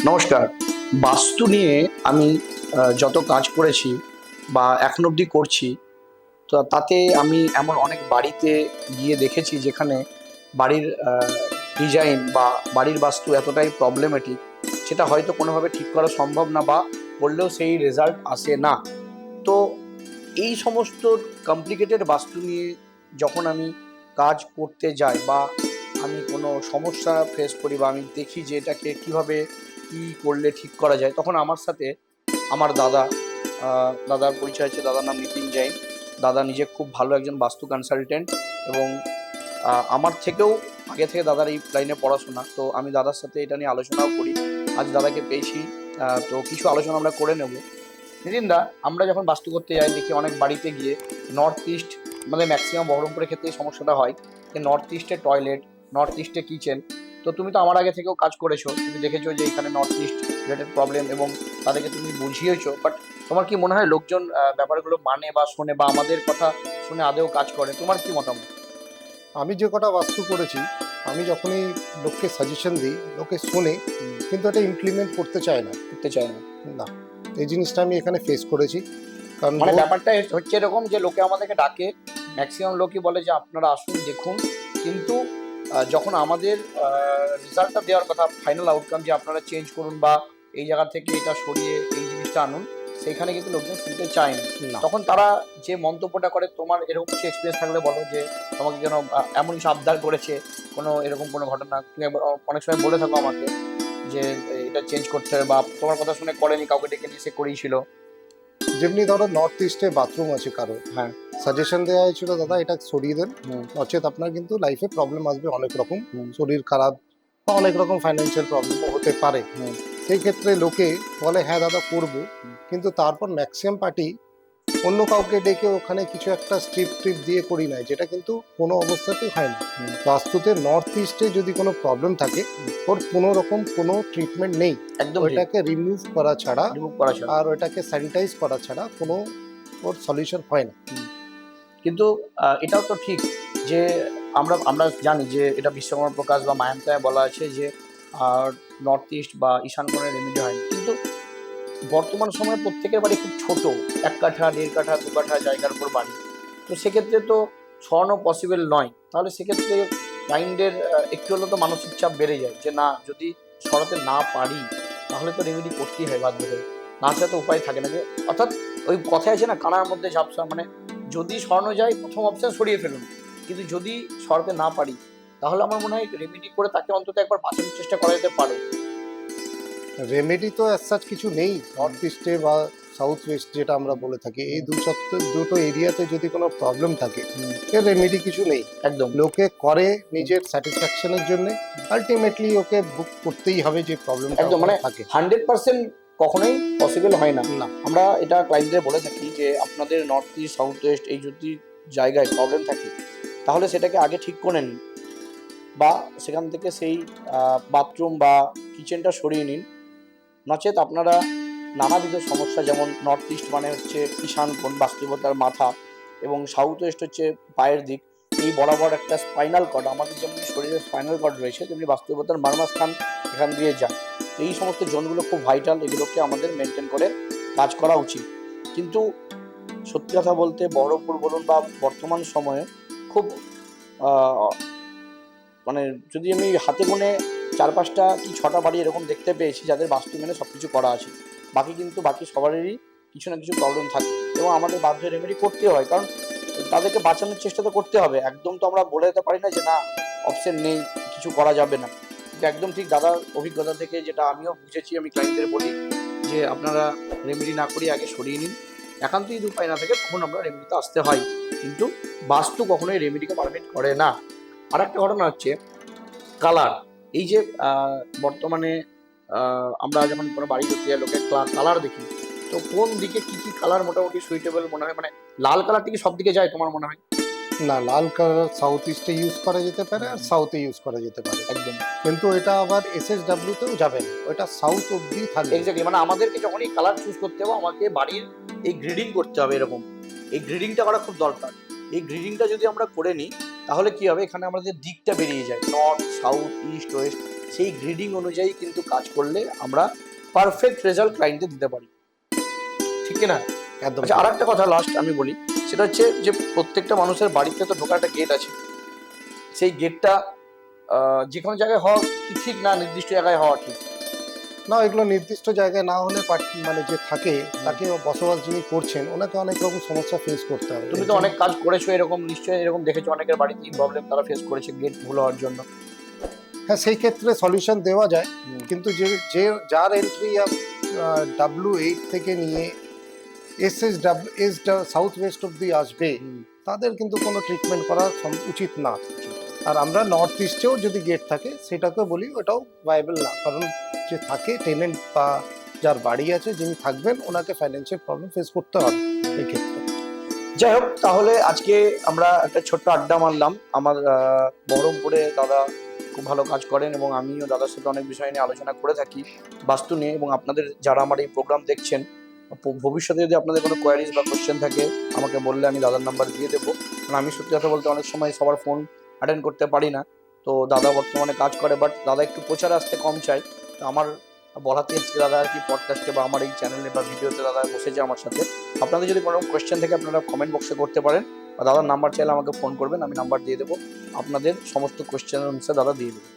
নমস্কার। বাস্তু নিয়ে আমি যত কাজ করেছি বা এখন অবধি করছি, তো তাতে আমি এমন অনেক বাড়িতে গিয়ে দেখেছি যেখানে বাড়ির ডিজাইন বা বাড়ির বাস্তু এতটাই প্রবলেমেটিক, সেটা হয়তো কোনোভাবে ঠিক করা সম্ভব না বা করলেও সেই রেজাল্ট আসে না। তো এই সমস্ত কমপ্লিকেটেড বাস্তু নিয়ে যখন আমি কাজ করতে যাই বা আমি কোনো সমস্যা ফেস করি বা আমি দেখি যে এটাকে কিভাবে কি করলে ঠিক করা যায়, তখন আমার সাথে আমার দাদার পরিচয় আছে। দাদার নাম নিতিন জৈন। দাদা নিজে খুব ভালো একজন বাস্তু কনসালটেন্ট এবং আমার থেকেও আগে থেকে দাদার এই লাইনে পড়াশোনা, তো আমি দাদার সাথে এটা নিয়ে আলোচনাও করি। আজ দাদাকে পেয়েছি, তো কিছু আলোচনা আমরা করে নেব। নিতিনদা, আমরা যখন বাস্তু করতে যাই দেখি অনেক বাড়িতে গিয়ে নর্থ ইস্ট, আমাদের ম্যাক্সিমাম বহরমপুরের ক্ষেত্রে এই সমস্যাটা হয় যে নর্থ ইস্টে টয়লেট, নর্থ ইস্টে কিচেন। তো তুমি তো আমার আগে থেকেও কাজ করেছো, তুমি দেখেছো যে এখানে নর্থ ইস্ট রিলেটেড প্রবলেম এবং তাদেরকে তুমি বুঝিয়েছো। বাট তোমার কি মনে হয় লোকজন ব্যাপারগুলো মানে বা শোনে বা আমাদের কথা শুনে আদেও কাজ করে? তোমার কি মতামত? আমি যে কটা বাস্তু করেছি, আমি যখনই লোককে সাজেশন দিই, লোকে শোনে, হুম, কিন্তু এটা ইমপ্লিমেন্ট করতে চায় না। করতে চায় না। না, এই জিনিসটা আমি এখানে ফেস করেছি। কারণ মানে ব্যাপারটা হচ্ছে এরকম যে লোকে আমাদেরকে ডাকে, ম্যাক্সিমাম লোকই বলে যে আপনারা আসুন দেখুন, কিন্তু যখন আমাদের রেজাল্টটা দেওয়ার কথা, ফাইনাল আউটকাম যে আপনারা চেঞ্জ করুন বা এই জায়গা থেকে এটা সরিয়ে এই জিনিসটা আনুন, সেখানে কিন্তু লোকজন শুনতে চায় না। না, তখন তারা যে মন্তব্যটা করে, তোমার এরকম কিছু এক্সপিরিয়েন্স থাকলে বলো যে তোমাকে যেন এমন কিছু আবদার করেছে, কোনো এরকম কোনো ঘটনা তুমি অনেক সময় বলে থাকো আমাকে যে এটা চেঞ্জ করতে হবে বা তোমার কথা শুনে করেনি, কাউকে ডেকে নিয়ে এসে করিয়েছিল। যেমনি ধরো নর্থ ইস্টে বাথরুম আছে কারো, হ্যাঁ। সাজেশন দেওয়া হয়েছিল দাদা এটা সরিয়ে দেন, হুম। নচেত আপনার কিন্তু লাইফে প্রবলেম আসবে অনেক রকম, হুম। শরীর খারাপ বা অনেক রকম ফাইন্যান্সিয়াল প্রবলেমও হতে পারে। হুম। সেই ক্ষেত্রে লোকে বলে হ্যাঁ দাদা করব, কিন্তু তারপর ম্যাক্সিমাম পার্টি অন্য কাউকে ডেকে ওখানে কিছু একটা স্ট্রিপ ট্রিপ দিয়ে করি নাই, যেটা কিন্তু কোনো অবস্থাতেই হয় না। হুম। বাস্তুতে নর্থ ইস্টে যদি কোনো প্রবলেম থাকে, ওর কোনো রকম কোনো ট্রিটমেন্ট নেই। একদম ঠিক। ওইটাকে রিমুভ করা ছাড়া রিমুভ করা ছাড়া। আর ওইটাকে স্যানিটাইজ করা ছাড়া কোনো ওর সলিউশন হয় না। হুম। কিন্তু এটাও তো ঠিক যে আমরা আমরা জানি যে এটা বিশ্বকর্মা প্রকাশ বা মায়ানকায় বলা আছে যে নর্থ ইস্ট বা ঈশান কোণের রেমেডি হয় না। কিন্তু বর্তমান সময়ে প্রত্যেকের বাড়ি খুব ছোট, ১ কাঠা, ১.৫ কাঠা, ২ কাঠা জায়গার উপর বাড়ি। তো সেক্ষেত্রে তো সরানো পসিবল নয়। তাহলে সেক্ষেত্রে ক্লায়েন্টের একটু হলেও তো মানসিক চাপ বেড়ে যায় যে না, যদি সরাতে না পারি তাহলে তো রেমেডি করতেই হয় বাধ্য হয়ে। না ছাড়া তো উপায় থাকে না। যে অর্থাৎ ওই কথায় আছে না, কানার মধ্যে ঝাপসা, মানে যদি সরানো যায় প্রথম অপশন সরিয়ে ফেলুন। কিন্তু যদি সরাতে না পারি তাহলে আমার মনে হয় রেমেডি করে তাকে অন্তত একবার বাঁচানোর চেষ্টা করা যেতে পারে। রেমেডি তো অ্যাজ সাচ কিছু নেই হুম। নর্থ ইস্টে বা সাউথ ওয়েস্ট যেটা আমরা বলে থাকি, এই দুটো এরিয়াতে যদি কোনো প্রবলেম থাকে, হুম। এর রেমেডি কিছু নেই। একদম। লোকে করে নিজের স্যাটিসফ্যাকশনের জন্য, আলটিমেটলি ওকে বুক করতেই হবে যে প্রবলেমটা একদম, ওখানে মানে থাকে। 100% কখনোই পসিবল হয় না। না, আমরা এটা ক্লায়েন্টদের বলে থাকি যে আপনাদের নর্থ ইস্ট, সাউথ ওয়েস্ট এই যদি জায়গায় প্রবলেম থাকে তাহলে সেটাকে আগে ঠিক করে নিন বা সেখান থেকে সেই বাথরুম বা কিচেনটা সরিয়ে নিন। নচেত আপনারা নানাবিধ সমস্যা, যেমন নর্থ ইস্ট মানে হচ্ছে ঈশান কোণ, বাস্তবতার মাথা, এবং সাউথ ওয়েস্ট হচ্ছে পায়ের দিক। এই বরাবর একটা স্পাইনাল কর্ড, আমাদের যেমন শরীরের স্পাইনাল কর্ড রয়েছে তেমনি বাস্তবতার মার্মাস্থান এখান দিয়ে যায়। তো এই সমস্ত জোনগুলো খুব ভাইটাল, এগুলোকে আমাদের মেনটেন করে কাজ করা উচিত। কিন্তু সত্যি কথা বলতে বহরমপুর বলুন বা বর্তমান সময়ে খুব আহ, মানে যদি আমি হাতে গোনে ৪-৫টা কি ৬টা বাড়ি এরকম দেখতে পেয়েছি যাদের বাস্তু মেনে সব কিছু করা আছে। বাকি সবারই কিছু না কিছু প্রবলেম থাকে এবং আমাদের বাধ্য রেমেডি করতে হয়, কারণ তাদেরকে বাঁচানোর চেষ্টা তো করতে হবে। একদম তো আমরা বলে দিতে পারি না যে না, অপশন নেই, কিছু করা যাবে না। কিন্তু একদম ঠিক দাদার অভিজ্ঞতা থেকে যেটা আমিও বুঝেছি, আমি ক্লায়েন্টদের বলি যে আপনারা রেমেডি না করিয়ে আগে সরিয়ে নিন। একান্তই যদি উপায় না থাকে তখন আমরা রেমেডিতে আসতে হয়, কিন্তু বাস্তু কখনোই রেমেডিকে পারমিট করে না। আর একটা ঘটনা হচ্ছে কালার। এই যে বর্তমানে আমরা যখন কোনো বাড়ি করতে যাই লোকের কালার দেখি, তো কোন দিকে কি কি কালার মোটামুটি সুইটেবল মনে হয়? মানে লাল কালারটা কি সব দিকে যায় তোমার মনে হয়? না, লাল কালার সাউথ ইস্টে ইউজ করা যেতে পারে আর হুম। সাউথে ইউজ করা যেতে পারে, একদম। কিন্তু এটা আবার SSW-তেও যাবে না, ওটা সাউথ অব্দি থাকবে। এক্স্যাক্টলি, মানে আমাদেরকে যখনই কালার চুজ করতে হবে আমাকে বাড়ির এই গ্রিডিং করতে হবে এরকম। এই গ্রিডিংটা করা খুব দরকার। এই গ্রিডিংটা যদি আমরা করে নিই তাহলে কি হবে, এখানে আমাদের দিকটা বেরিয়ে যায় নর্থ, সাউথ, ইস্ট, ওয়েস্ট। সেই গ্রিডিং অনুযায়ী কিন্তু কাজ করলে আমরা পারফেক্ট রেজাল্ট ক্লায়েন্টে দিতে পারি, ঠিক কি না? একদম আচ্ছা, আর একটা কথা লাস্ট আমি বলি, সেটা হচ্ছে যে প্রত্যেকটা মানুষের বাড়িতে তো ঢোকার একটা গেট আছে। সেই গেটটা যে কোনো জায়গায় হওয়া কি ঠিক, না নির্দিষ্ট জায়গায় হওয়া ঠিক? না, এগুলো নির্দিষ্ট জায়গায় না হলে মানে যে থাকে তাকে বসবাস যিনি করছেন ওনাকে অনেক রকম সমস্যা ফেস করতে হবে। তুমি তো অনেক কাজ করেছো এরকম, নিশ্চয়ই এরকম দেখেছো অনেকের বাড়িতে প্রবলেম তারা ফেস করেছে গেট ভুল হওয়ার জন্য। হ্যাঁ, সেই ক্ষেত্রে সলিউশন দেওয়া যায়, হুম। কিন্তু যে যে যার এন্ট্রি W8 থেকে নিয়ে এস সাউথ ওয়েস্ট অব্দি আসবে তাদের কিন্তু কোনো ট্রিটমেন্ট করা উচিত না। আর আমরা নর্থ ইস্টেও যদি গেট থাকে সেটাকে বলি ওটাও ভাইবেল না, কারণ যে থাকে টেনেন্ট বা যার বাড়ি আছে যিনি থাকবেন ওনাকে ফাইন্যান্সিয়াল প্রবলেম ফেস করতে হবে এই ক্ষেত্রে। যাই হোক, তাহলে আজকে আমরা একটা ছোট্ট আড্ডা মারলাম। আমার বহরমপুরে দাদা খুব ভালো কাজ করেন এবং আমিও দাদার সাথে অনেক বিষয় নিয়ে আলোচনা করে থাকি বাস্তু নিয়ে। এবং আপনাদের যারা আমার এই প্রোগ্রাম দেখছেন, ভবিষ্যতে যদি আপনাদের কোনো কোয়ারিজ বা কোশ্চেন থাকে আমাকে বললে আমি দাদার নাম্বার দিয়ে দেবো। কারণ আমি সত্যি কথা বলতে অনেক সময় সবার ফোন অ্যাটেন্ড করতে পারি না। তো দাদা বর্তমানে কাজ করে, বাট দাদা একটু প্রচারে আসতে কম চায়। তো আমার বলাতে আজকে দাদা আর কি পডকাস্টে বা আমার এই চ্যানেলে বা ভিডিওতে দাদা বসেছে আমার সাথে। আপনাদের যদি কোনো কোয়েশ্চেন থাকে আপনারা কমেন্ট বক্সে করতে পারেন, বা দাদার নাম্বার চাইলে আমাকে ফোন করবেন, আমি নাম্বার দিয়ে দেবো। আপনাদের সমস্ত কোয়েশ্চেনের আনসার দাদা দিয়ে দেবো।